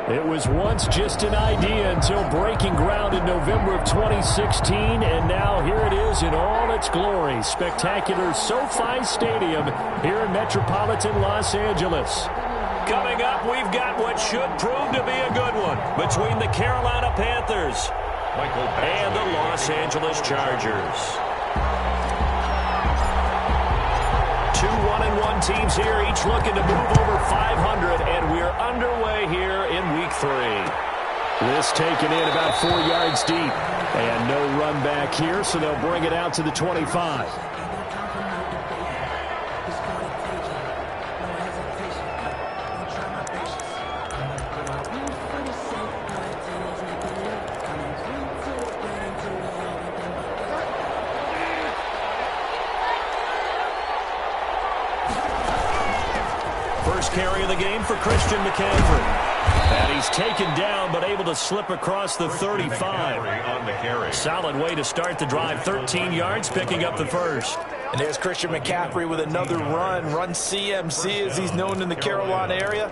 It was once just an idea until breaking ground in November of 2016, and now here it is in all its glory. Spectacular SoFi Stadium here in metropolitan Los Angeles. Coming up, we've got what should prove to be a good one between the Carolina Panthers and the Los Angeles Chargers. Two 1-1 teams here, each looking to move over 500, and we're underway here in Week 3. This taken in about 4 yards deep, and no run back here, so they'll bring it out to the 25. First carry of the game for Christian McCaffrey. And he's taken down, but able to slip across the 35. Solid way to start the drive. 13 yards, picking up the first. And there's Christian McCaffrey with another run CMC, as he's known in the Carolina area.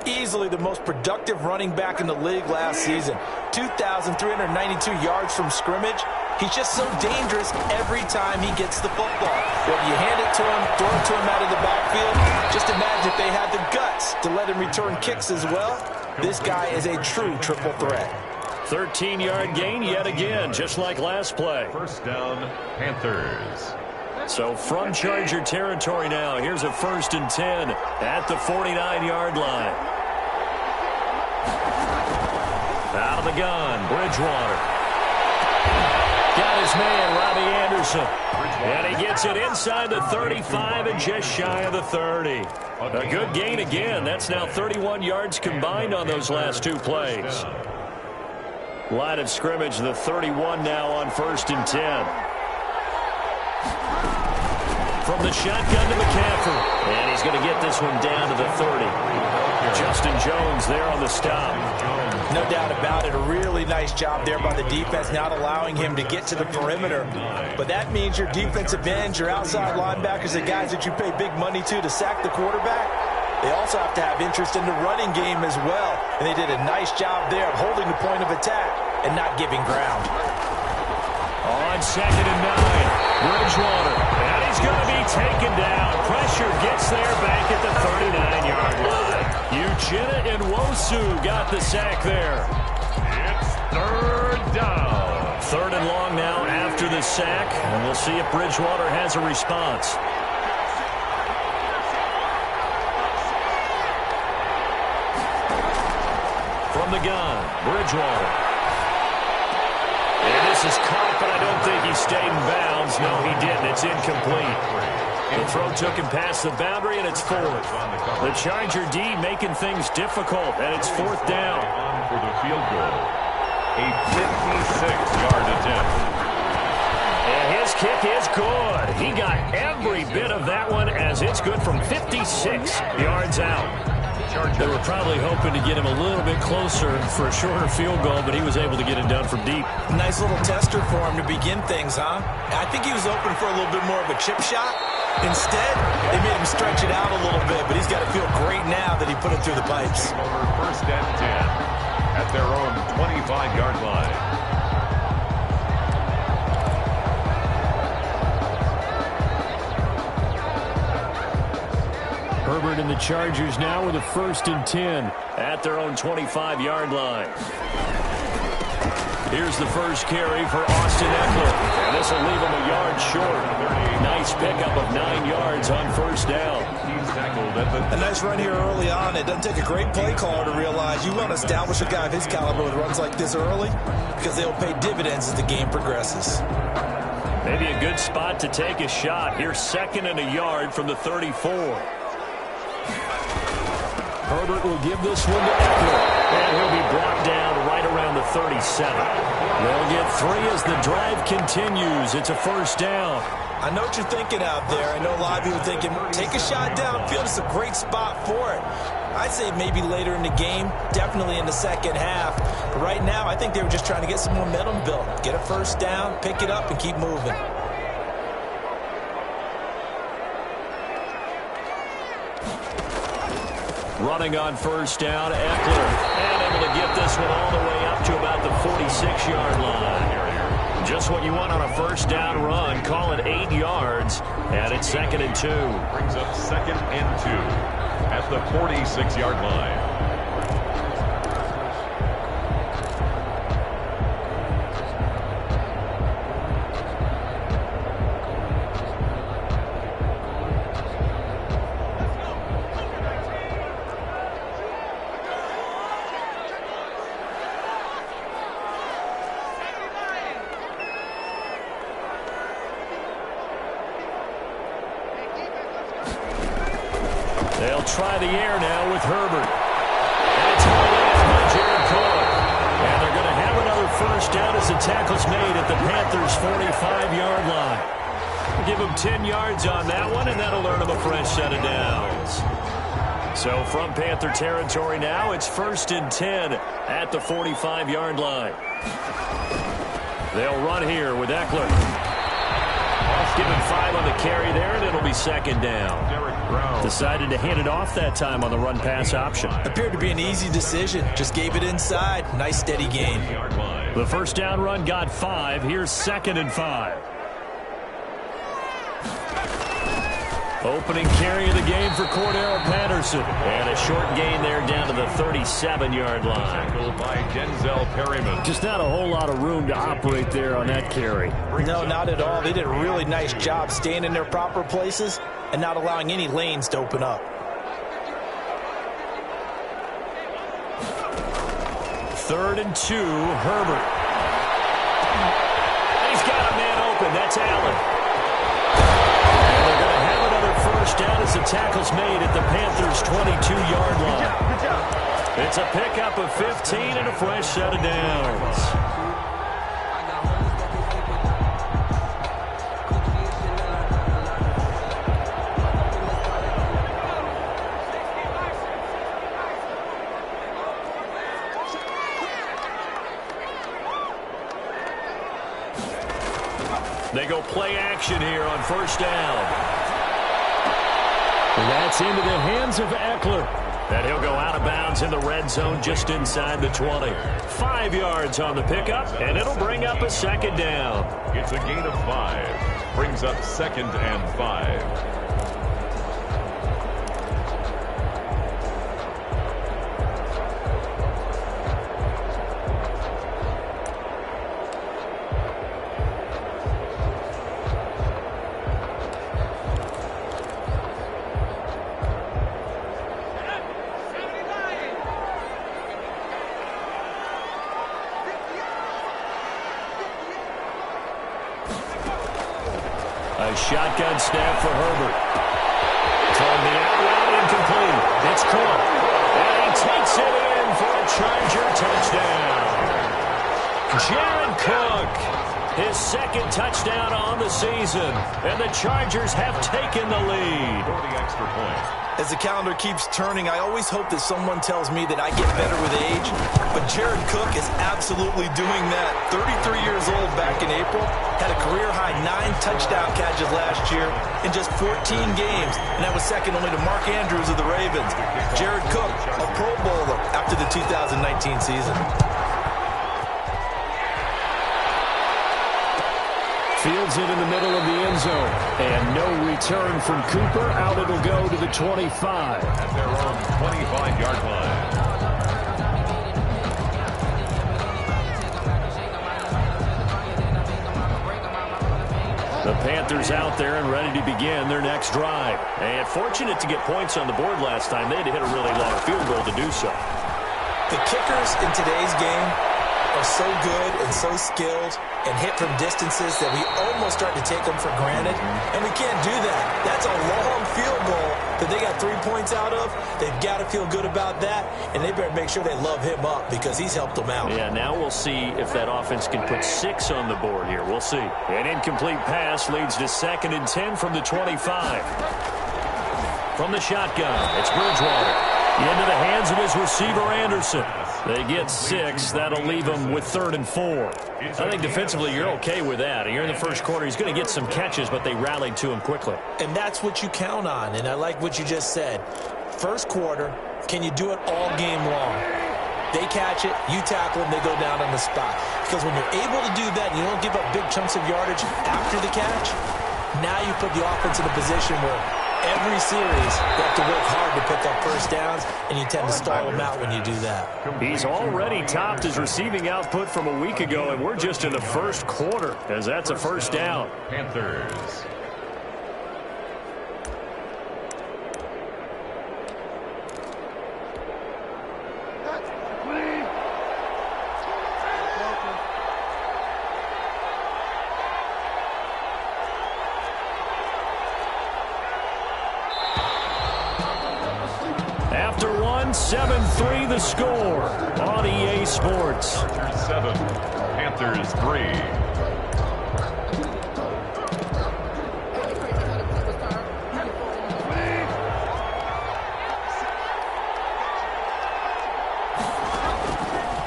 Easily the most productive running back in the league last season. 2,392 yards from scrimmage. He's just so dangerous every time he gets the football. Whether you hand it to him, throw it to him out of the backfield, just imagine if they had the guts to let him return kicks as well. This guy is a true triple threat. 13-yard gain yet again, just like last play. First down, Panthers. So from Charger territory now, here's a 1st and 10 at the 49-yard line. Out of the gun, Bridgewater. Got his man, Robbie Anderson. And he gets it inside the 35 and just shy of the 30. A good gain again. That's now 31 yards combined on those last 2 plays. Line of scrimmage, the 31 now on 1st and 10. From the shotgun to McCaffrey. And he's going to get this one down to the 30. Justin Jones there on the stop. No doubt about it. A really nice job there by the defense, not allowing him to get to the perimeter. But that means your defensive ends, your outside linebackers, the guys that you pay big money to sack the quarterback, they also have to have interest in the running game as well. And they did a nice job there of holding the point of attack and not giving ground. On 2nd and 9, Bridgewater. And he's going to be taken down. Pressure gets there back at the 39-yard line. Uchenna and Nwosu got the sack there. It's 3rd down. 3rd and long now after the sack. And we'll see if Bridgewater has a response. From the gun, Bridgewater. And this is caught, but I don't think he stayed in bounds. No, he didn't. It's incomplete. The throw took him past the boundary, and it's 4th. The Charger D making things difficult, and it's 4th down. For the field goal. A 56-yard attempt. And his kick is good. He got every bit of that one, as it's good from 56 yards out. They were probably hoping to get him a little bit closer for a shorter field goal, but he was able to get it done from deep. Nice little tester for him to begin things, huh? I think he was open for a little bit more of a chip shot. Instead, they made him stretch it out a little bit, but he's got to feel great now that he put it through the pipes. Over 1st and 10 at their own 25-yard line. Herbert and the Chargers now with a 1st and 10 at their own 25-yard line. Here's the first carry for Austin Eckler. And this will leave him a yard short. Nice pickup of 9 yards on 1st down. A nice run here early on. It doesn't take a great play caller to realize you want to establish a guy of his caliber with runs like this early, because they'll pay dividends as the game progresses. Maybe a good spot to take a shot. Here's 2nd and a yard from the 34. Herbert will give this one to Eckler, and he'll be brought down right around the 37. They'll get 3 as the drive continues. It's a 1st down. I know what you're thinking out there. I know a lot of you are thinking, take a shot downfield. It's a great spot for it. I'd say maybe later in the game, definitely in the second half. But right now, I think they were just trying to get some momentum built. Get a 1st down, pick it up, and keep moving. Running on 1st down, Eckler. And able to get this one all the way up to about the 46-yard line. Just what you want on a first down run. Call it 8 yards, and it's 2nd and 2. Brings up 2nd and 2 at the 46-yard line. They'll try the air now with Herbert. That's hauled off by Jared Cook. And they're going to have another first down as the tackle's made at the Panthers' 45-yard line. Give them 10 yards on that one, and that'll earn them a fresh set of downs. So from Panther territory now, it's 1st and 10 at the 45-yard line. They'll run here with Eckler. Give him 5 on the carry there, and it'll be 2nd down. Decided to hand it off that time on the run-pass option. Appeared to be an easy decision. Just gave it inside. Nice, steady gain. The first down run got 5. Here's 2nd and 5. Opening carry of the game for Cordero Patterson. And a short gain there down to the 37-yard line. Tackled by Denzel Perryman. Just not a whole lot of room to operate there on that carry. No, not at all. They did a really nice job staying in their proper places and not allowing any lanes to open up. 3rd and 2, Herbert. He's got a man open. That's Allen. And they're going to have another first down as the tackle's made at the Panthers' 22-yard line. It's a pickup of 15 and a fresh set of downs. They go play action here on first down. That's into the hands of Eckler. And he'll go out of bounds in the red zone just inside the 20. 5 yards on the pickup, and it'll bring up a 2nd down. It's a gain of 5. Brings up 2nd and 5. A shotgun snap for Herbert. Toward the out route, incomplete. It's Cook. And he takes it in for a Charger touchdown. Jared Cook, his 2nd touchdown on the season. And the Chargers have taken the lead. For the extra point. As the calendar keeps turning, I always hope that someone tells me that I get better with age. But Jared Cook is absolutely doing that. 33 years old back in April. Had a career-high 9 touchdown catches last year in just 14 games. And that was second only to Mark Andrews of the Ravens. Jared Cook, a Pro Bowler after the 2019 season. Fields it in the middle of the end zone. And no return from Cooper. Out it'll go to the 25. At their own 25-yard line. The Panthers out there and ready to begin their next drive. And fortunate to get points on the board last time. They had to hit a really long field goal to do so. The kickers in today's game are so good and so skilled and hit from distances that we almost start to take them for granted. And we can't do that. That's a long field goal that they got 3 points out of. They've got to feel good about that, and they better make sure they love him up because he's helped them out. Yeah, now we'll see if that offense can put 6 on the board here. We'll see. An incomplete pass leads to 2nd and 10 from the 25. From the shotgun, it's Bridgewater. Into the hands of his receiver, Anderson. They get 6. That'll leave them with 3rd and 4. I think defensively you're okay with that. Here in the first quarter, he's going to get some catches, but they rallied to him quickly. And that's what you count on, and I like what you just said. First quarter, can you do it all game long? They catch it, you tackle them, they go down on the spot. Because when you're able to do that and you don't give up big chunks of yardage after the catch, now you put the offense in a position where every series they have to work hard to pick up first downs, and you tend to stall them out when you do that. He's already topped his receiving output from a week ago, and we're just in the first quarter, as that's a first down. Panthers. After one, 7-3 the score on EA Sports. Chargers 7, Panthers 3.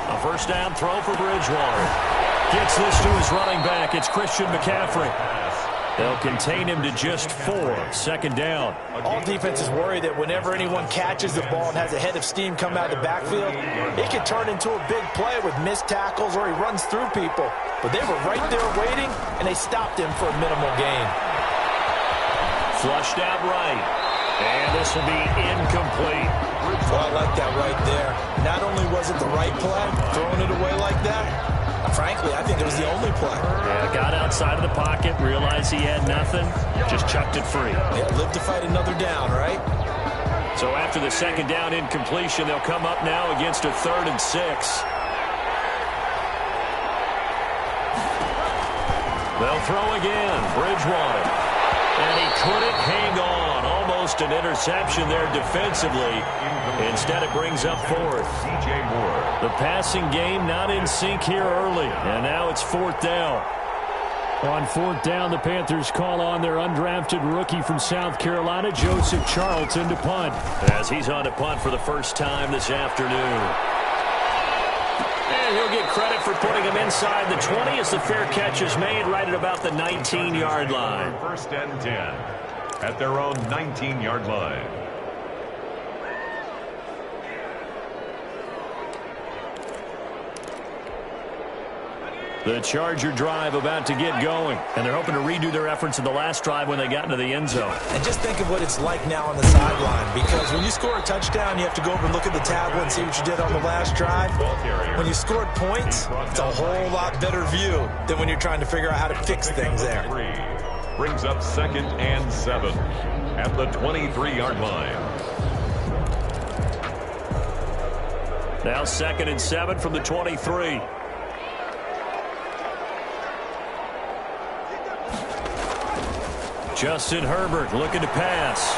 A first down throw for Bridgewater. Gets this to his running back. It's Christian McCaffrey. They'll contain him to just 4. Second down. All defenses worry that whenever anyone catches the ball and has a head of steam come out of the backfield, it can turn into a big play with missed tackles or he runs through people. But they were right there waiting, and they stopped him for a minimal gain. Flushed out right. And this will be incomplete. Well, I like that right there. Not only was it the right play, throwing it away like that, frankly, I think it was the only play. Yeah, got outside of the pocket, realized he had nothing, just chucked it free. Yeah, live to fight another down, right? So after the second down incompletion, they'll come up now against a 3rd and 6. They'll throw again, Bridgewater. And he couldn't hang on. Almost an interception there defensively. Instead, it brings up 4th. DJ Moore. The passing game not in sync here early. And now it's 4th down. On 4th down, the Panthers call on their undrafted rookie from South Carolina, Joseph Charlton, to punt. As he's on to punt for the first time this afternoon. And he'll get credit for putting him inside the 20 as the fair catch is made right at about the 19-yard line. 1st and 10 at their own 19-yard line. The Charger drive about to get going, and they're hoping to redo their efforts in the last drive when they got into the end zone. And just think of what it's like now on the sideline, because when you score a touchdown, you have to go over and look at the tablet and see what you did on the last drive. When you scored points, it's a whole lot better view than when you're trying to figure out how to fix things there. Brings up 2nd and 7 at the 23-yard line. Now 2nd and 7 from the 23. Justin Herbert looking to pass.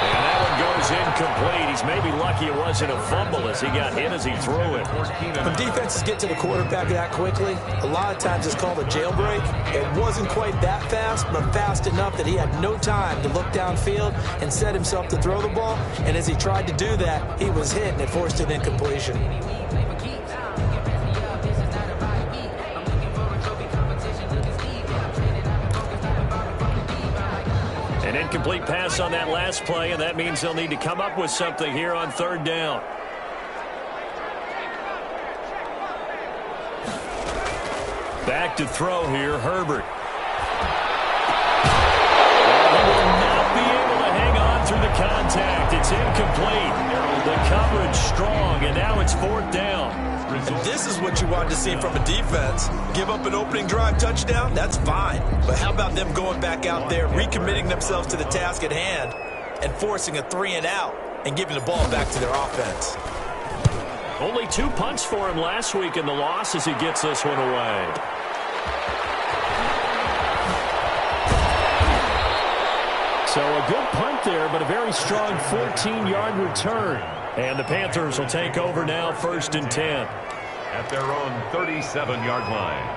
And that one goes incomplete. He's maybe lucky it wasn't a fumble as he got hit as he threw it. When defenses get to the quarterback that quickly, a lot of times it's called a jailbreak. It wasn't quite that fast, but fast enough that he had no time to look downfield and set himself to throw the ball. And as he tried to do that, he was hit, and it forced an incompletion. An incomplete pass on that last play, and that means they'll need to come up with something here on 3rd down. Back to throw here, Herbert. He will not be able to hang on through the contact. It's incomplete. The coverage strong, and now it's 4th down. And this is what you wanted to see from a defense. Give up an opening drive touchdown, that's fine. But how about them going back out there, recommitting themselves to the task at hand, and forcing a 3-and-out and giving the ball back to their offense? Only 2 punts for him last week in the loss as he gets this one away. So a good punt there, but a very strong 14-yard return. And the Panthers will take over now, 1st and 10. At their own 37-yard line.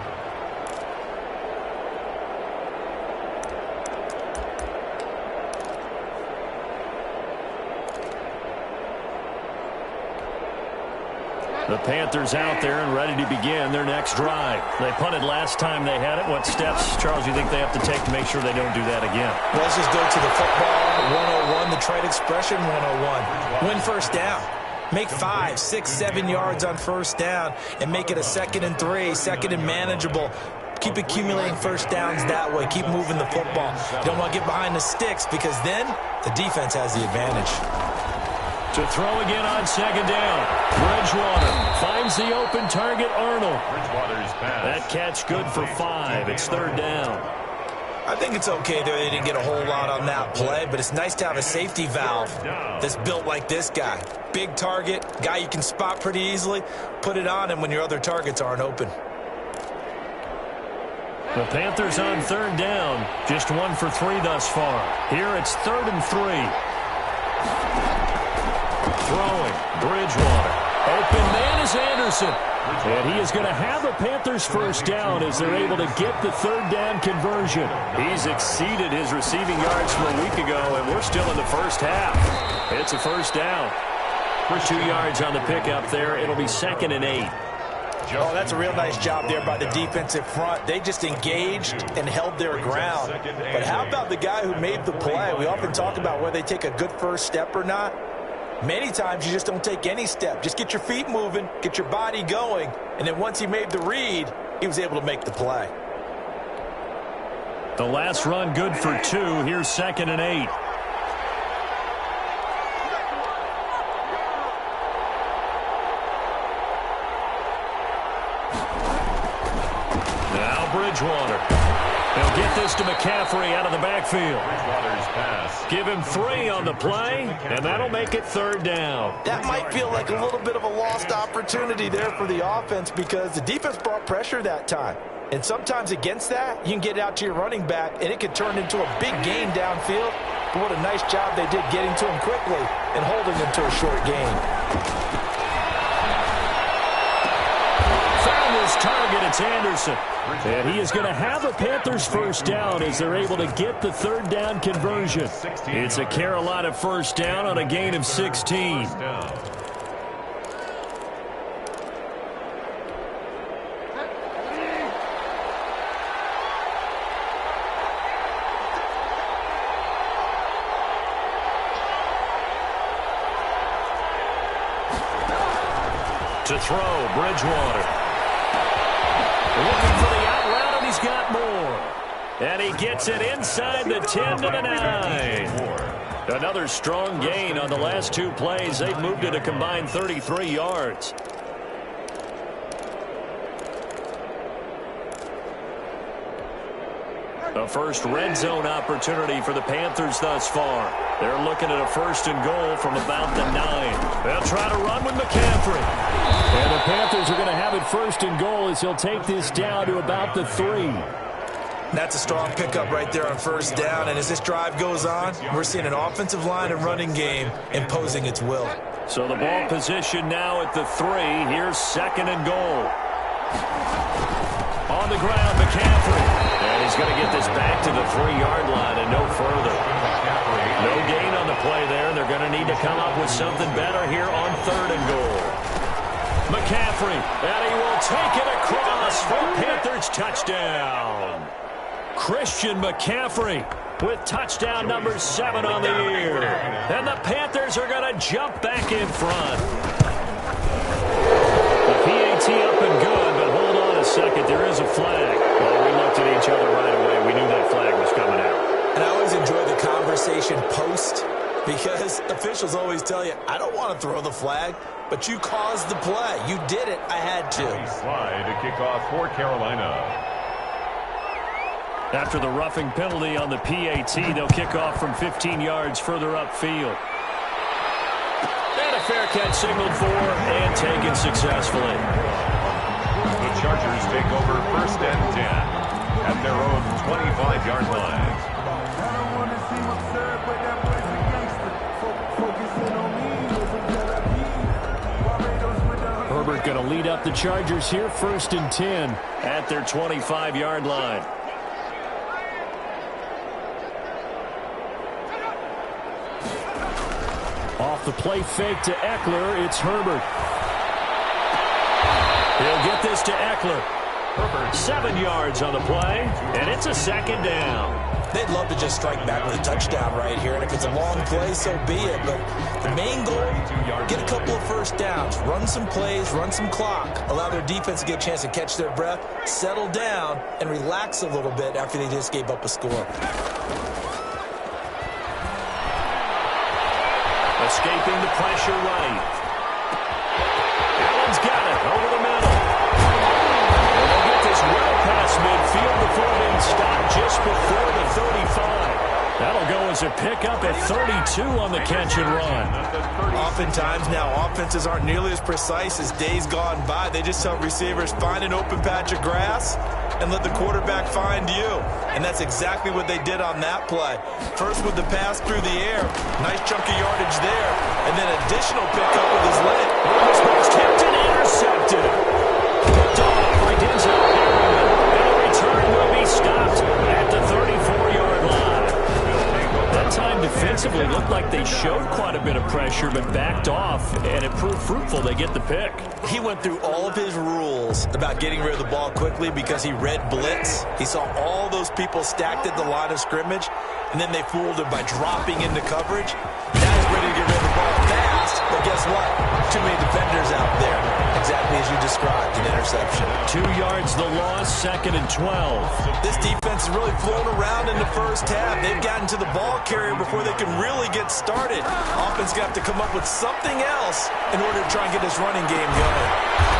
The Panthers out there and ready to begin their next drive. They punted last time they had it. What steps, Charles, you think they have to take to make sure they don't do that again? Well, let's just go to the football 101, the trade expression 101. Win first down. Make 5, 6, 7 yards on first down and make it a 2nd and 3, 2nd and manageable. Keep accumulating first downs that way. Keep moving the football. You don't want to get behind the sticks because then the defense has the advantage. To throw again on 2nd down. Bridgewater finds the open target, Arnold. Bridgewater's pass. That catch good for 5. It's 3rd down. I think it's okay there. They didn't get a whole lot on that play, but it's nice to have a safety valve that's built like this guy. Big target, guy you can spot pretty easily. Put it on him when your other targets aren't open. The Panthers on 3rd down. Just 1 for 3 thus far. Here it's 3rd and 3. Throwing. Bridgewater. Open man is Anderson. And he is going to have a Panthers first down as they're able to get the 3rd down conversion. He's exceeded his receiving yards from a week ago, and we're still in the first half. It's a first down. For 2 yards on the pickup there. It'll be 2nd and 8. Oh, that's a real nice job there by the defensive front. They just engaged and held their ground. But how about the guy who made the play? We often talk about whether they take a good first step or not. Many times you just don't take any step. Just get your feet moving, get your body going, and then once he made the read, he was able to make the play. The last run good for 2. Here's 2nd and 8. Bridgewater. He'll get this to McCaffrey out of the backfield. Bridgewater's pass. Give him 3 on the play, and that'll make it 3rd down. That might feel like a little bit of a lost opportunity there for the offense because the defense brought pressure that time. And sometimes against that, you can get out to your running back, and it could turn into a big gain downfield. But what a nice job they did getting to him quickly and holding him to a short gain. Target, it's Anderson. And he is going to have a Panthers first down as they're able to get the 3rd down conversion. It's a Carolina first down on a gain of 16. To throw, Bridgewater. Looking for the out route, and he's got more. And he gets it inside the 10 to the 9. Another strong gain on the last 2 plays. They've moved it a combined 33 yards. A first red zone opportunity for the Panthers thus far. They're looking at a 1st and goal from about the 9. They'll try to run with McCaffrey. And the Panthers are going to have it 1st and goal as he'll take this down to about the 3. That's a strong pickup right there on first down. And as this drive goes on, we're seeing an offensive line and running game imposing its will. So the ball position now at the 3. Here's 2nd and goal. On the ground, McCaffrey. And he's going to get this back to the 3-yard line and no further. No gain on the play there. They're going to need to come up with something better here on 3rd and goal. McCaffrey, and he will take it across for Panthers touchdown. Christian McCaffrey with touchdown number 7 on the year. And the Panthers are going to jump back in front. The PAT up and good, but hold on a second. There is a flag. Well, we looked at each other right away. We knew that flag was coming out. And I always enjoy the conversation post because officials always tell you, I don't want to throw the flag, but you caused the play. You did it. I had to. Slide to kick off for Carolina. After the roughing penalty on the PAT, they'll kick off from 15 yards further upfield. And a fair catch signaled for and taken successfully. The Chargers take over 1st and 10 at their own 25-yard line. Herbert going to lead up the Chargers here, 1st and 10 at their 25-yard line. Off the play fake to Eckler, it's Herbert. He'll get this to Eckler. Herbert 7 yards on the play, and it's a 2nd down. They'd love to just strike back with a touchdown right here, and if it's a long play, so be it. But the main goal, get a couple of first downs, run some plays, run some clock, allow their defense to get a chance to catch their breath, settle down, and relax a little bit after they just gave up a score. Escaping the pressure right. Allen's got it over the middle. And they'll get this well past midfield before being stopped just before the 35. That'll go as a pickup at 32 on the catch and run. Oftentimes now, offenses aren't nearly as precise as days gone by. They just help receivers find an open patch of grass and let the quarterback find you. And that's exactly what they did on that play. First with the pass through the air. Nice chunk of yardage there. And then additional pickup with his leg. Almost tipped and intercepted. Picked off by Denzel Perryman. And the return will be stopped at the 34-yard line. That time defensively looked like they showed quite a bit of pressure but backed off, and it proved fruitful. They get the pick. He went through all of his rules about getting rid of the ball quickly because he read blitz. He saw all those people stacked at the line of scrimmage, and then they fooled him by dropping into coverage. Now he's ready to get rid of the ball fast, but guess what? Too many defenders out there. Exactly as you described, an interception. 2 yards the loss, 2nd and 12. This defense has really flown around in the first half. They've gotten to the ball carrier before they can really get started. Offense got to come up with something else in order to try and get this running game going.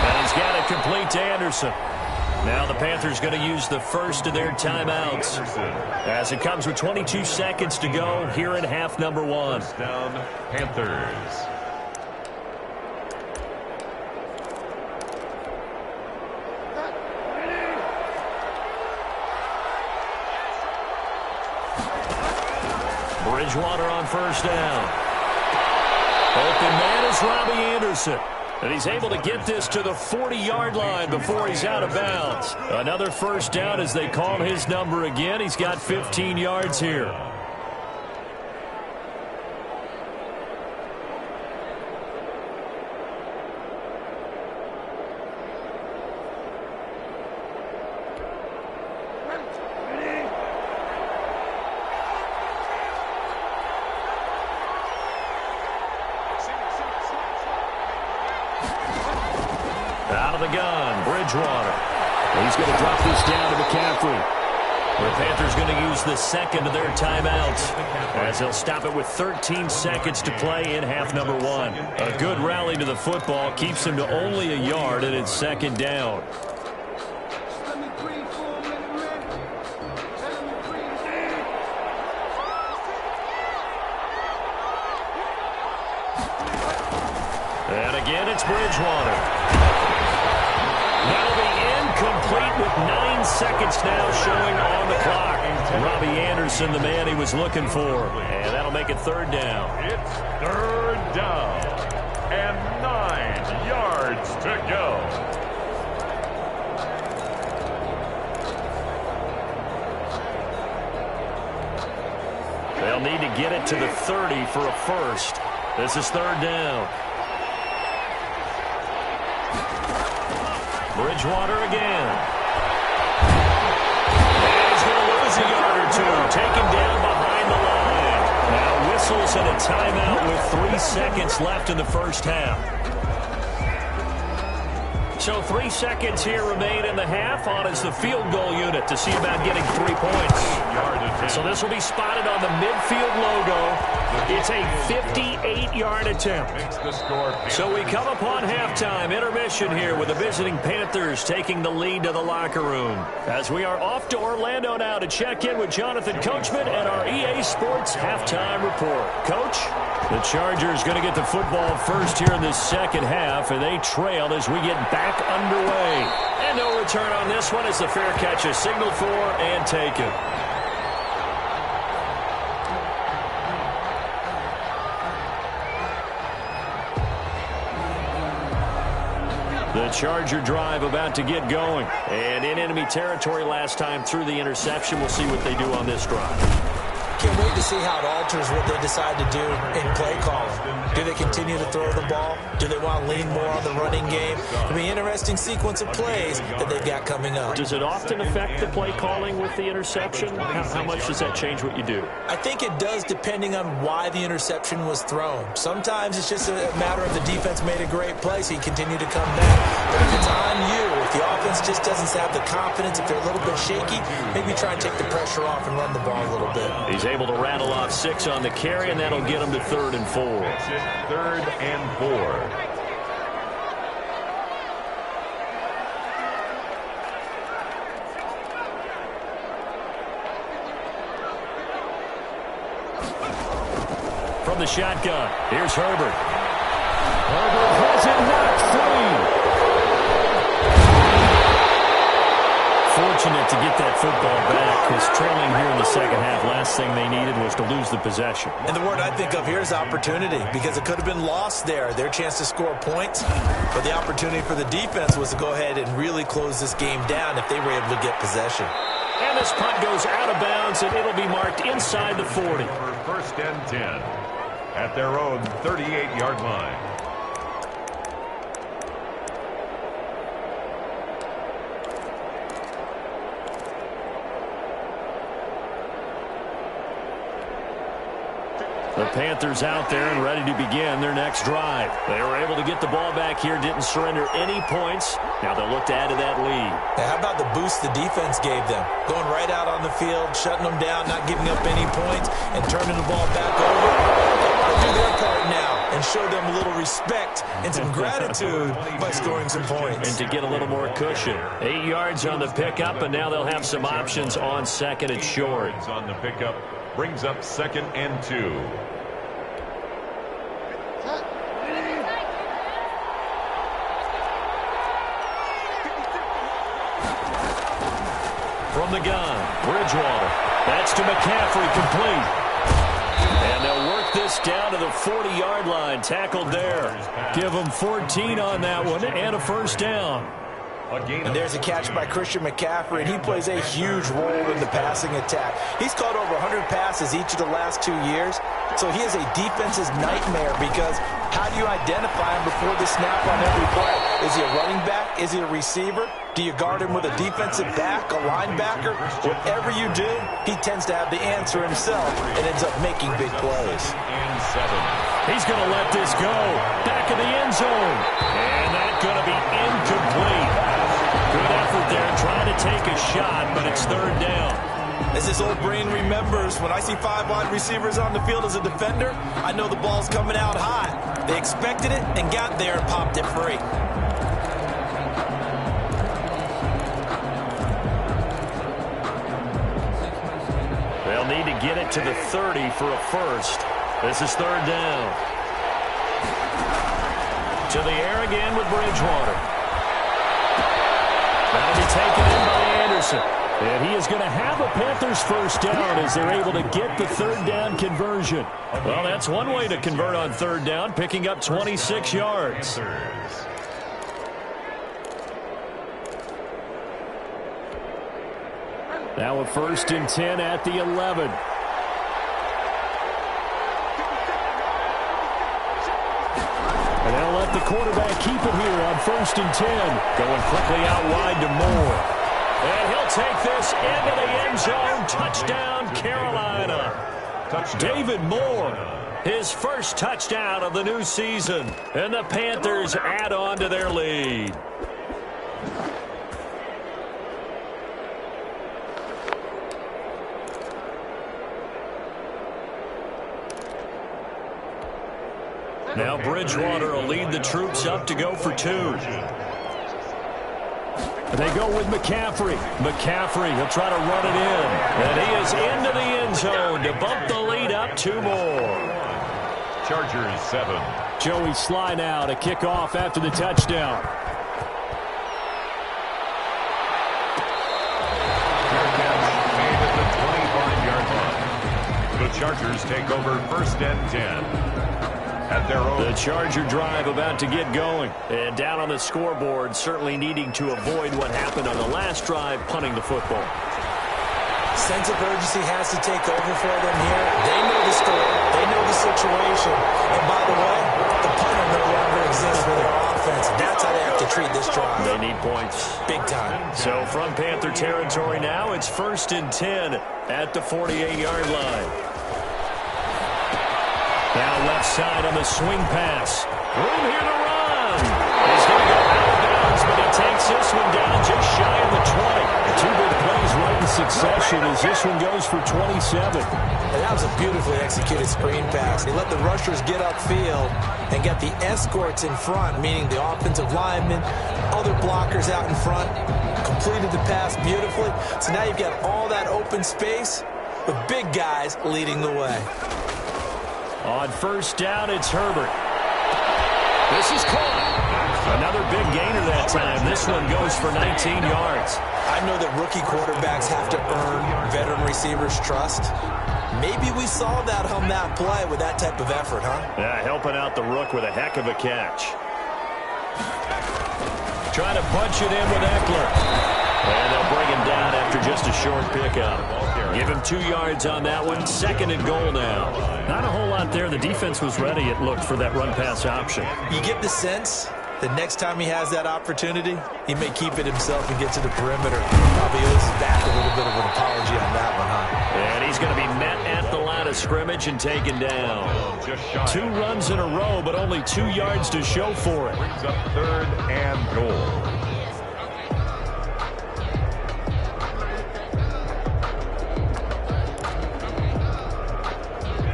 And he's got it complete to Anderson. Now the Panthers going to use the first of their timeouts as it comes with 22 seconds to go here in half number 1. First down, Panthers. Bridgewater on first down. Open man is Robbie Anderson. And he's able to get this to the 40-yard line before he's out of bounds. Another first down as they call his number again. He's got 15 yards here. Out of the gun, Bridgewater. He's going to drop this down to McCaffrey. The Panthers going to use the second of their timeouts as they'll stop it with 13 seconds to play in half number 1. A good rally to the football keeps him to only a yard, and it's second down. And again, it's Bridgewater. That'll be incomplete with 9 seconds now showing on the clock. Robbie Anderson, the man he was looking for. And that'll make it third down. It's third down and 9 yards to go. They'll need to get it to the 30 for a first. This is third down. Bridgewater again. And he's going to lose a yard or two. Taken down behind the line. Now whistles and a timeout with 3 seconds left in the first half. So 3 seconds here remain in the half. On is the field goal unit to see about getting 3 points. So this will be spotted on the midfield logo. It's a 58-yard attempt. So we come upon halftime intermission here with the visiting Panthers taking the lead to the locker room. As we are off to Orlando now to check in with Jonathan Coachman and our EA Sports halftime report. Coach? The Chargers going to get the football first here in this second half, and they trail as we get back underway. And no return on this one as the fair catch is signaled for and taken. The Charger drive about to get going. And in enemy territory last time through the interception. We'll see what they do on this drive. can't wait to see how it alters what they decide to do in play calling. Do they continue to throw the ball? Do they want to lean more on the running game? It'll be an interesting sequence of plays that they've got coming up. Does it often affect the play calling with the interception? How much does that change what you do? I think it does, depending on why the interception was thrown. Sometimes it's just a matter of the defense made a great play, so you continue to come back. But if it's on you, if the offense just doesn't have the confidence, if they're a little bit shaky, maybe try and take the pressure off and run the ball a little bit. He's able to rattle off 6 on the carry, and that'll get him to 3rd and 4. 3rd and 4. From the shotgun, here's Herbert. Herbert has it knocked free. Fortunate to get that football back, because trailing here in the second half, last thing they needed was to lose the possession. And the word I think of here is opportunity, because it could have been lost there, their chance to score points. But the opportunity for the defense was to go ahead and really close this game down if they were able to get possession. And this punt goes out of bounds, and it'll be marked inside the 40. For 1st and 10 at their own 38-yard line. The Panthers out there and ready to begin their next drive. They were able to get the ball back here, didn't surrender any points. Now they'll look to add to that lead. Now, how about the boost the defense gave them? Going right out on the field, shutting them down, not giving up any points, and turning the ball back over. They want to do their part now and show them a little respect and some gratitude by scoring some points. And to get a little more cushion. 8 yards on the pickup, and now they'll have some options on 2nd and short. On the pickup. Brings up 2nd and 2. From the gun, Bridgewater. That's to McCaffrey, complete. And they'll work this down to the 40-yard line. Tackled there. Give them 14 on that one and a 1st down. And there's a catch by Christian McCaffrey, and he plays a huge role in the passing attack. He's caught over 100 passes each of the last 2 years, so he is a defense's nightmare because how do you identify him before the snap on every play? Is he a running back? Is he a receiver? Do you guard him with a defensive back, a linebacker? Whatever you do, he tends to have the answer himself and ends up making big plays. And 7. He's going to let this go. Back in the end zone. And that's going to be incomplete. Good effort there, trying to take a shot, but it's 3rd down. As this old brain remembers, when I see 5 wide receivers on the field as a defender, I know the ball's coming out hot. They expected it and got there and popped it free. They'll need to get it to the 30 for a 1st. This is 3rd down. To the air again with Bridgewater. That'll be taken in by Anderson. And he is going to have a Panthers 1st down as they're able to get the 3rd down conversion. Well, that's one way to convert on 3rd down, picking up 26 yards. Now a 1st and 10 at the 11. And they'll let the quarterback keep it here on 1st and 10. Going quickly out wide to Moore. And he'll take this into the end zone. Touchdown, Carolina. David Moore, his 1st touchdown of the new season. And the Panthers add on to their lead. Now Bridgewater will lead the troops up to go for 2. They go with McCaffrey. McCaffrey, he'll try to run it in. And he is into the end zone to bump the lead up 2 more. Chargers 7. Joey Sly now to kick off after the touchdown. Made at the 25-yard line. The Chargers take over 1st and 10. At their own. The Charger drive about to get going. And down on the scoreboard, certainly needing to avoid what happened on the last drive, punting the football. Sense of urgency has to take over for them here. They know the score. They know the situation. And by the way, the punter no longer exists for their offense. That's how they have to treat this drive. They need points. Big time. So from Panther territory now, it's 1st and 10 at the 48-yard line. Now left side on the swing pass. Room here to run. He's going to go out of bounds, but he takes this one down just shy of the 20. Two big plays right in succession as this one goes for 27. And that was a beautifully executed screen pass. He let the rushers get upfield and get the escorts in front, meaning the offensive linemen, other blockers out in front, completed the pass beautifully. So now you've got all that open space with big guys leading the way. On 1st down, it's Herbert. This is caught. Another big gainer that time. This one goes for 19 yards. I know that rookie quarterbacks have to earn veteran receivers' trust. Maybe we saw that on that play with that type of effort, huh? Yeah, helping out the rook with a heck of a catch. Trying to punch it in with Eckler. And they'll bring him down after just a short pickup. Give him 2 yards on that one. 2nd and goal now. Not a whole lot there. The defense was ready, it looked, for that run-pass option. You get the sense that next time he has that opportunity, he may keep it himself and get to the perimeter. Probably owes his back a little bit of an apology on that one, huh? And he's going to be met at the line of scrimmage and taken down. 2 runs in a row, but only 2 yards to show for it. Brings up 3rd and goal.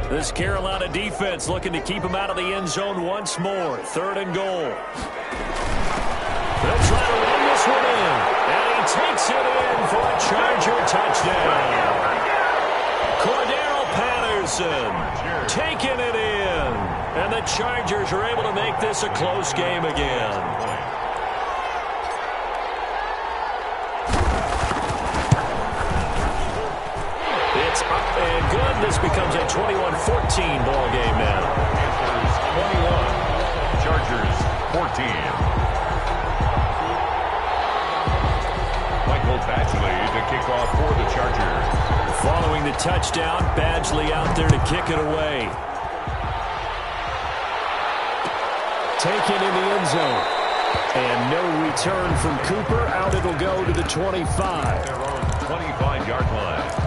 This Carolina defense looking to keep him out of the end zone once more. 3rd and goal. They'll try to run this one in. And he takes it in for a Charger touchdown. Cordero Patterson taking it in. And the Chargers are able to make this a close game again. It's up and good. This becomes a 21-14 ball game now. Panthers 21, Chargers 14. Michael Badgley to kick off for the Chargers. Following the touchdown, Badgley out there to kick it away. Taken in the end zone. And no return from Cooper. Out it'll go to the 25. Their own 25-yard line.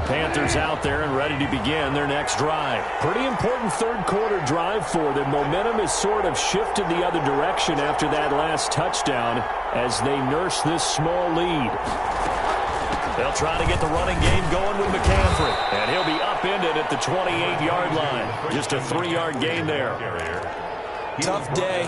Panthers out there and ready to begin their next drive. Pretty important 3rd quarter drive for them. Momentum has sort of shifted the other direction after that last touchdown as they nurse this small lead. They'll try to get the running game going with McCaffrey. And he'll be upended at the 28-yard line. Just a 3-yard gain there. Tough day,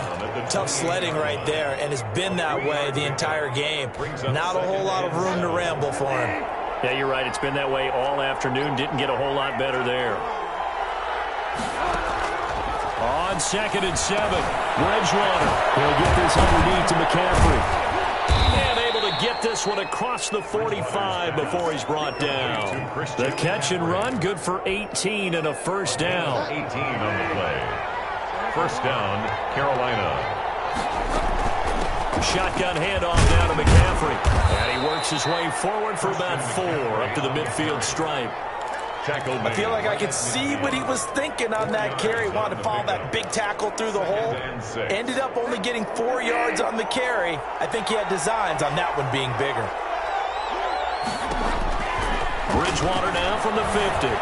tough sledding right there, and it's been that way the entire game. Not a whole lot of room to ramble for him. Yeah, you're right. It's been that way all afternoon. Didn't get a whole lot better there. On 2nd and 7, Bridgewater. He'll get this underneath to McCaffrey. And able to get this one across the 45 before he's brought down. The catch and run, good for 18 and a 1st down. 18 on the play. 1st down, Carolina. Shotgun handoff down to McCaffrey. And he works his way forward for about 4 up to the midfield stripe. I feel like I could see what he was thinking on that carry. Wanted to follow that big tackle through the hole. Ended up only getting 4 yards on the carry. I think he had designs on that one being bigger. Bridgewater now from the 50.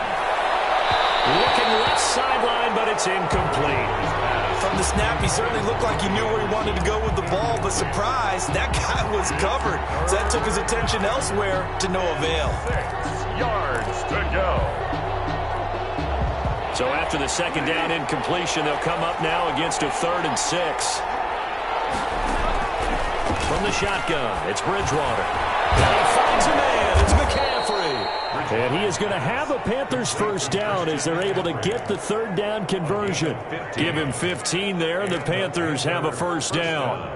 Looking left sideline, but it's incomplete. From the snap, he certainly looked like he knew where he wanted to go with the ball, but surprise, that guy was covered. So that took his attention elsewhere to no avail. 6 yards to go. So after the 2nd down incompletion, they'll come up now against a 3rd and 6. From the shotgun, it's Bridgewater. And he finds a man. It's McCaffrey. And he is going to have a Panthers 1st down as they're able to get the 3rd down conversion. Give him 15 there, and the Panthers have a 1st down.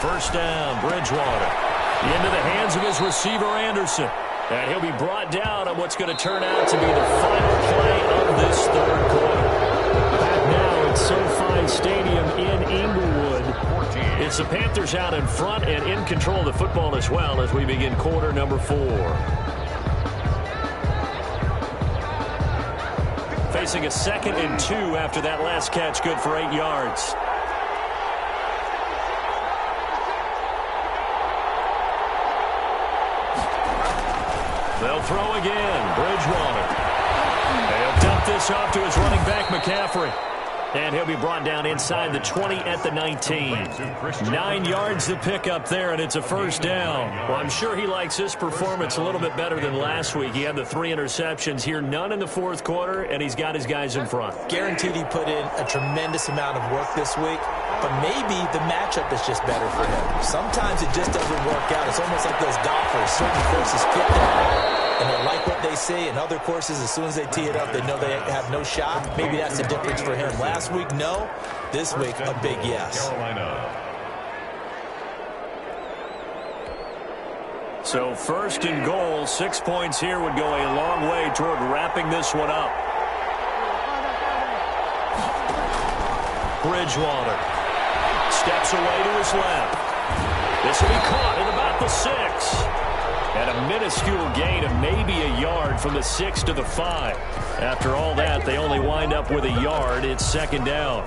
First down, Bridgewater. Into the hands of his receiver, Anderson. And he'll be brought down on what's going to turn out to be the final play of this third quarter. Back now at SoFi Stadium in Inglewood. It's the Panthers out in front and in control of the football as well as we begin quarter number 4. Facing a 2nd and 2 after that last catch, good for 8 yards. They'll throw again. Bridgewater. They'll dump this off to his running back, McCaffrey. And he'll be brought down inside the 20 at the 19. 9 yards to pick up there, and it's a first down. Well, I'm sure he likes this performance a little bit better than last week. He had the 3 interceptions here, none in the fourth quarter, and he's got his guys in front. Guaranteed he put in a tremendous amount of work this week, but maybe the matchup is just better for him. Sometimes it just doesn't work out. It's almost like those golfers. Certain courses fit them, and they like what they see. In other courses, as soon as they tee it up, they know they have no shot. Maybe that's the difference for him. Last week, no. This week, a big yes. So first and goal, 6 points here would go a long way toward wrapping this one up. Bridgewater steps away to his left. This will be caught at about the 6. And a minuscule gain of maybe a yard from the 6 to the 5. After all that, they only wind up with a yard. It's second down.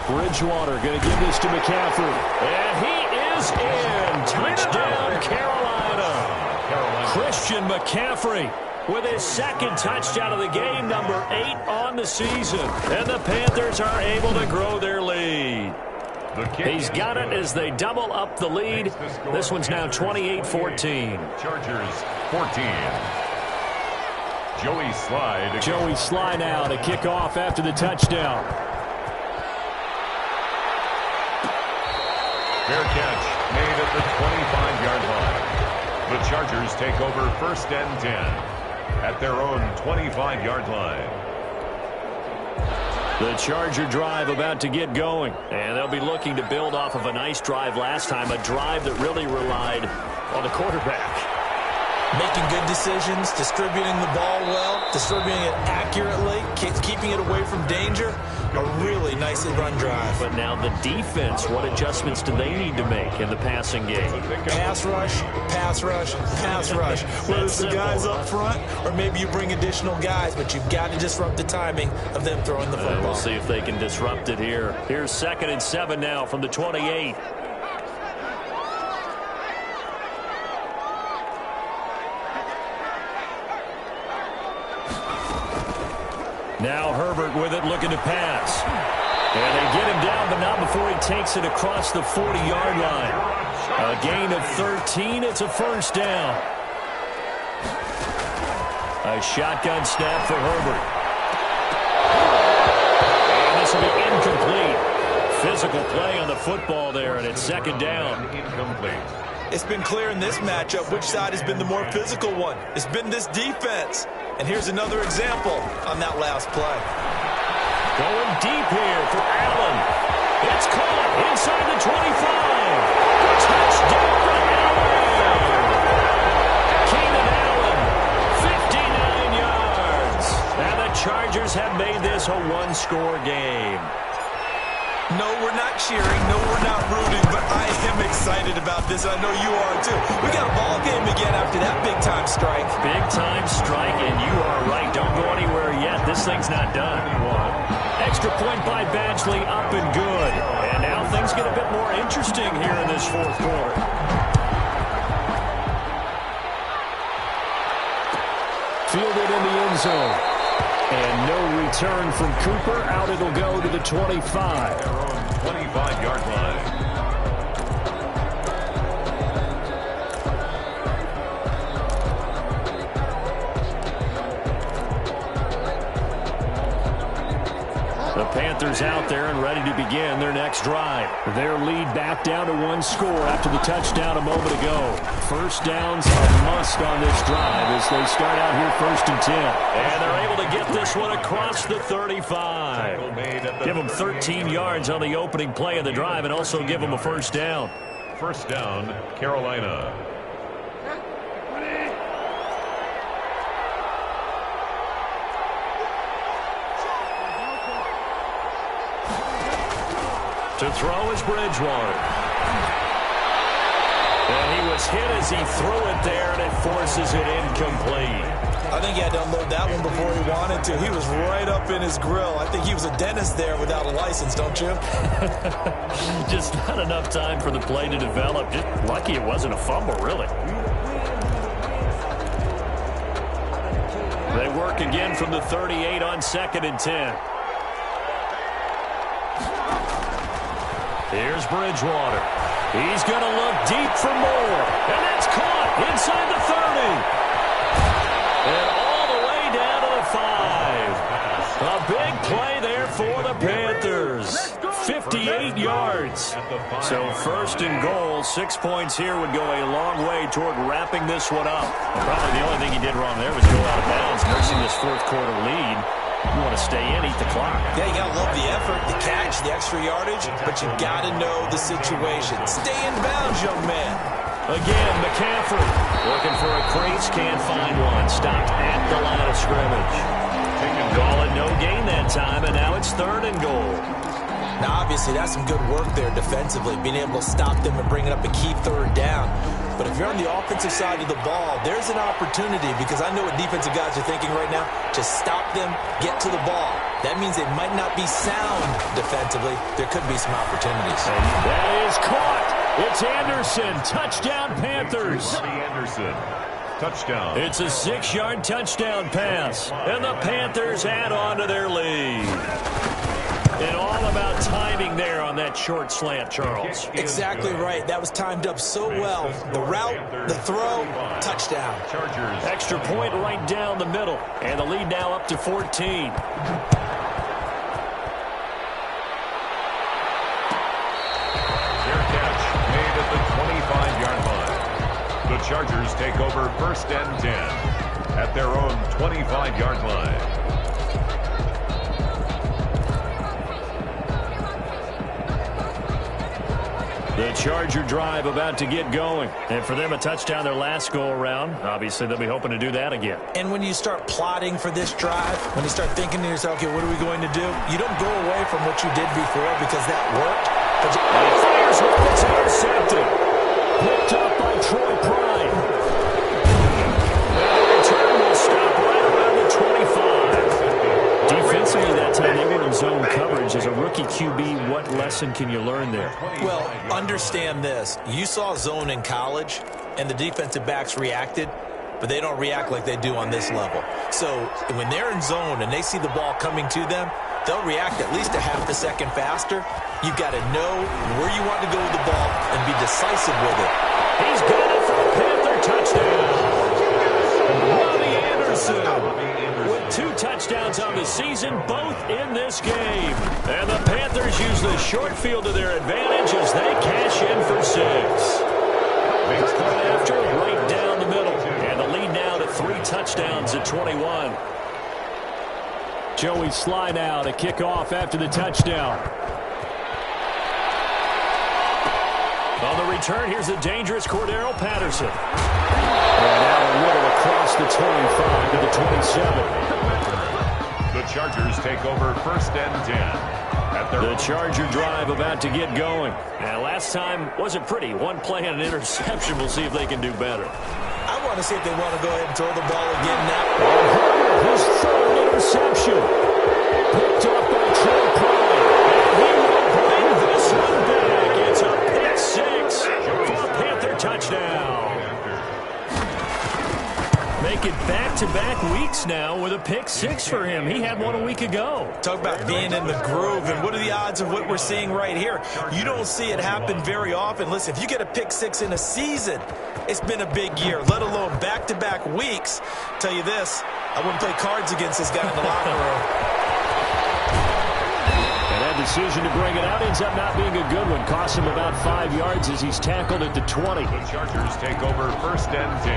Bridgewater going to give this to McCaffrey. And he is in. Touchdown, Carolina. Christian McCaffrey with his 2nd touchdown of the game, number 8 on the season. And the Panthers are able to grow their lead. He's got it as they double up the lead. This one's now 28-14. Chargers 14. Joey Slye. Joey Slye now to kick off after the touchdown. Fair catch made at the 25-yard line. The Chargers take over first and 10 at their own 25-yard line. The Charger drive about to get going, and they'll be looking to build off of a nice drive last time, a drive that really relied on the quarterback. Making good decisions, distributing the ball well, distributing it accurately, keeping it away from danger. A really nicely run drive. But now the defense, what adjustments do they need to make in the passing game? Pass rush, pass rush, pass rush. Whether it's the guys up front or maybe you bring additional guys, but you've got to disrupt the timing of them throwing the football. We'll see if they can disrupt it here. Here's 2nd and 7 now from the 28. Now Herbert with it, looking to pass. And they get him down, but not before he takes it across the 40-yard line. A gain of 13. It's a first down. A shotgun snap for Herbert. And this will be incomplete. Physical play on the football there, and it's second down. Incomplete. It's been clear in this matchup which side has been the more physical one. It's been this defense. And here's another example on that last play. Going deep here for Allen. It's caught inside the 25. Touchdown, Allen. Keenan Allen, 59 yards. And the Chargers have made this a one-score game. No, we're not cheering. No, we're not rooting. But I am excited about this. I know you are, too. We got a ball game again after that big-time strike. Big-time strike, and you are right. Don't go anywhere yet. This thing's not done. Extra point by Badgley, up and good. And now things get a bit more interesting here in this fourth quarter. Fielded in the end zone. And no return from Cooper. Out it'll go to the 25. 25-yard line. The Panthers out there and ready to begin their next drive. Their lead back down to 1 score after the touchdown a moment ago. First downs a must on this drive as they start out here 1st and 10. And they're able to get this one across the 35. Give them 13 yards on the opening play of the drive and also give them a first down. First down, Carolina. To throw is Bridgewater. And he was hit as he threw it there, and it forces it incomplete. I think he had to unload that one before he wanted to. He was right up in his grill. I think he was a dentist there without a license, don't you? Just not enough time for the play to develop. Just lucky it wasn't a fumble, really. They work again from the 38 on 2nd and 10. Here's Bridgewater. He's going to look deep for more. And that's caught inside the 30. And all the way down to the 5. A big play there for the Panthers. 58 yards. So 1st and goal, 6 points here would go a long way toward wrapping this one up. Probably the only thing he did wrong there was go out of bounds, nursing this 4th quarter lead. You want to stay in, eat the clock. Yeah, you got to love the effort, the catch, the extra yardage, but you got to know the situation. Stay in bounds, young man. Again, McCaffrey looking for a crease, can't find one. Stopped at the line of scrimmage. Call it no gain that time, and now it's 3rd and goal. Now, obviously, that's some good work there defensively, being able to stop them and bring it up a key 3rd down. But if you're on the offensive side of the ball, there's an opportunity, because I know what defensive guys are thinking right now. Just stop them, get to the ball. That means they might not be sound defensively. There could be some opportunities. And that is caught. It's Anderson. Touchdown, Panthers. Anderson. Touchdown. It's a 6-yard touchdown pass. And the Panthers add on to their lead. And all about timing there on that short slant, Charles. Exactly right. That was timed up so well. The route, the throw, touchdown. Chargers. Extra point right down the middle. And the lead now up to 14. Their catch made at the 25-yard line. The Chargers take over 1st and 10 at their own 25-yard line. The Charger drive about to get going. And for them, a touchdown their last go-around. Obviously, they'll be hoping to do that again. And when you start plotting for this drive, when you start thinking to yourself, okay, what are we going to do? You don't go away from what you did before because that worked. But you fires one that's intercepted. Picked up by Troy Prime. And the return will stop right around the 25. Defensively that time, they were in zone coverage. As a rookie QB, what lesson can you learn there? Well, understand this. You saw zone in college, and the defensive backs reacted, but they don't react like they do on this level. So when they're in zone and they see the ball coming to them, they'll react at least a half a second faster. You've got to know where you want to go with the ball and be decisive with it. He's got it for a Panther touchdown. Robbie Anderson with 2 touchdowns on the season, both in this game. And the Panthers use the short field to their advantage as they cash in for 6. Big point after, right down the middle. And the lead now to 3 touchdowns at 21. Joey Sly now to kick off after the touchdown. On the return, here's the dangerous Cordero Patterson. And now a little across the 25 to the 27. The Chargers take over 1st and 10. The Charger drive about to get going. Now, last time wasn't pretty. 1 play and an interception. We'll see if they can do better. I want to see if they want to go ahead and throw the ball again now. His 3rd interception. Picked up by Troy Prime. And he will bring this one back. It's a pick 6 for a Panther touchdown. Make it back-to-back weeks now with a pick 6 for him. He had one a week ago. Talk about being in the groove, and what are the odds of what we're seeing right here? You don't see it happen very often. Listen, if you get a pick 6 in a season, it's been a big year, let alone back-to-back weeks. Tell you this, I wouldn't play cards against this guy in the locker room. decision to bring it out ends up not being a good one. Costs him about 5 yards as he's tackled at the 20. The Chargers take over 1st and 10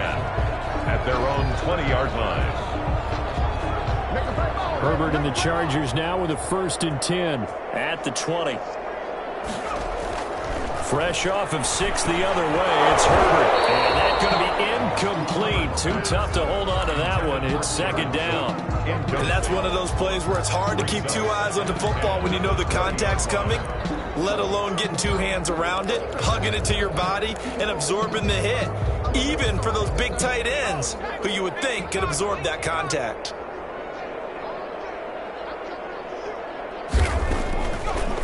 at their own 20-yard line. Herbert and the Chargers now with a 1st and 10 at the 20. Fresh off of 6 the other way, it's Herbert. And that's going to be incomplete. Too tough to hold on to that one. It's 2nd down. And that's one of those plays where it's hard to keep 2 eyes on the football when you know the contact's coming, let alone getting 2 hands around it, hugging it to your body, and absorbing the hit. Even for those big tight ends who you would think could absorb that contact.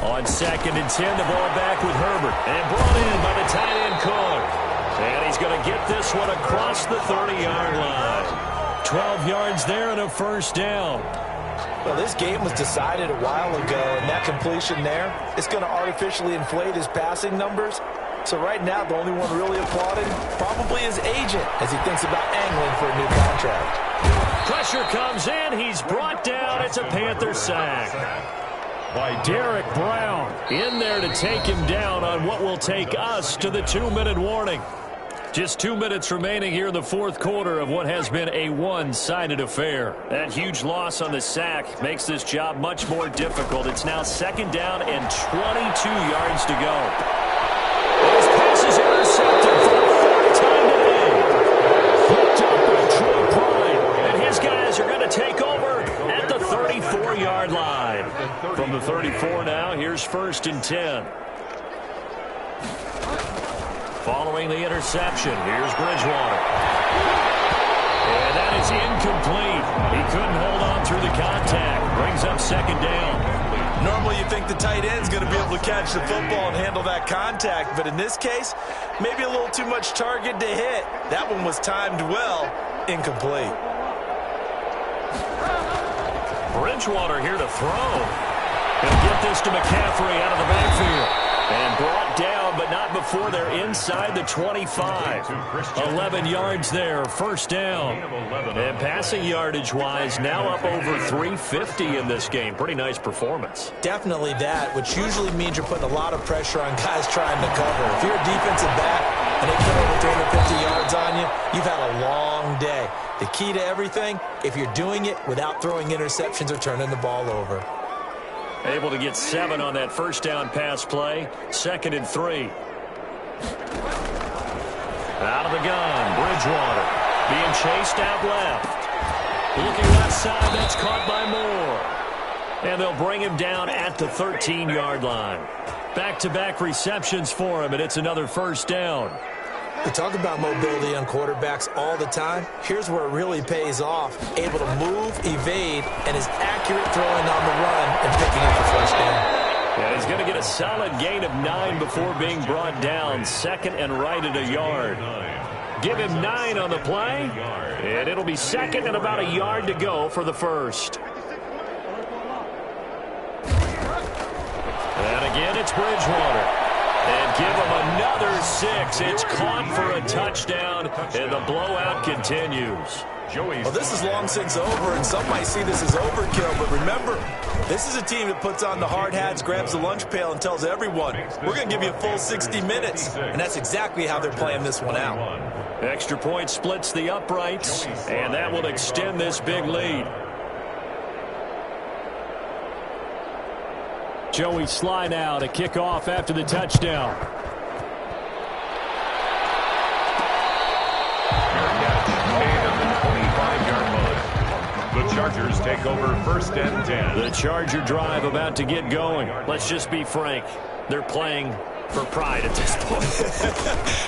On 2nd and 10, the ball back with Herbert. And brought in by the tight end Cook. And he's going to get this one across the 30-yard line. 12 yards there and a 1st down. Well, this game was decided a while ago, and that completion there is going to artificially inflate his passing numbers. So right now, the only one really applauding probably his agent as he thinks about angling for a new contract. Pressure comes in. He's brought down. It's a Panther sack. By Derek Brown in there to take him down on what will take us to the 2-minute warning. Just 2 minutes remaining here in the 4th quarter of what has been a one-sided affair. That huge loss on the sack makes this job much more difficult. It's now 2nd down and 22 yards to go. His pass is intercepted for the 3rd time today. Picked up by Troy Pride, and his guys are going to take over at the 34-yard line. From the 34 now, here's 1st and 10. Following the interception, here's Bridgewater. And that is incomplete. He couldn't hold on through the contact. Brings up 2nd down. Normally you think the tight end's going to be able to catch the football and handle that contact, but in this case, maybe a little too much target to hit. That one was timed well, incomplete. Bridgewater here to throw. He'll get this to McCaffrey out of the backfield. And brought down, but not before they're inside the 25. 11 yards there, 1st down. And passing yardage-wise, now up over 350 in this game. Pretty nice performance. Definitely that, which usually means you're putting a lot of pressure on guys trying to cover. If you're a defensive back and they put over 350 yards on you, you've had a long day. The key to everything, if you're doing it without throwing interceptions or turning the ball over. Able to get 7 on that 1st down pass play. 2nd and 3. Out of the gun, Bridgewater being chased out left. Looking left side, that's caught by Moore. And they'll bring him down at the 13-yard line. Back-to-back receptions for him, and it's another 1st down. We talk about mobility on quarterbacks all the time. Here's where it really pays off. Able to move, evade, and is accurate throwing on the run and picking up the 1st down. Yeah, he's going to get a solid gain of 9 before being brought down. 2nd and right at a yard. Give him 9 on the play, and it'll be 2nd and about a yard to go for the 1st. And again, it's Bridgewater. And give him another 6. It's caught for a touchdown, and the blowout continues. Well, this is long since over, and some might see this as overkill. But remember, this is a team that puts on the hard hats, grabs the lunch pail, and tells everyone, we're going to give you a full 60 minutes. And that's exactly how they're playing this one out. Extra point splits the uprights, and that will extend this big lead. Joey Sly now to kick off after the touchdown. The Chargers take over 1st and 10. The Charger drive about to get going. Let's just be frank. They're playing for pride at this point.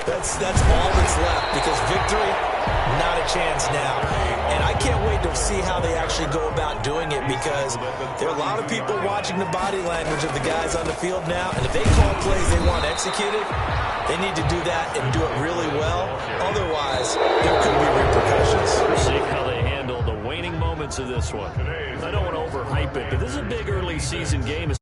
That's all that's left, because victory, not a chance now. And I can't wait to see how they actually go about doing it, because there are a lot of people watching the body language of the guys on the field now, and if they call plays they want executed, they need to do that and do it really well. Otherwise, there could be repercussions. We'll see how they handle the waning moments of this one. I don't want to overhype it, but this is a big early season game.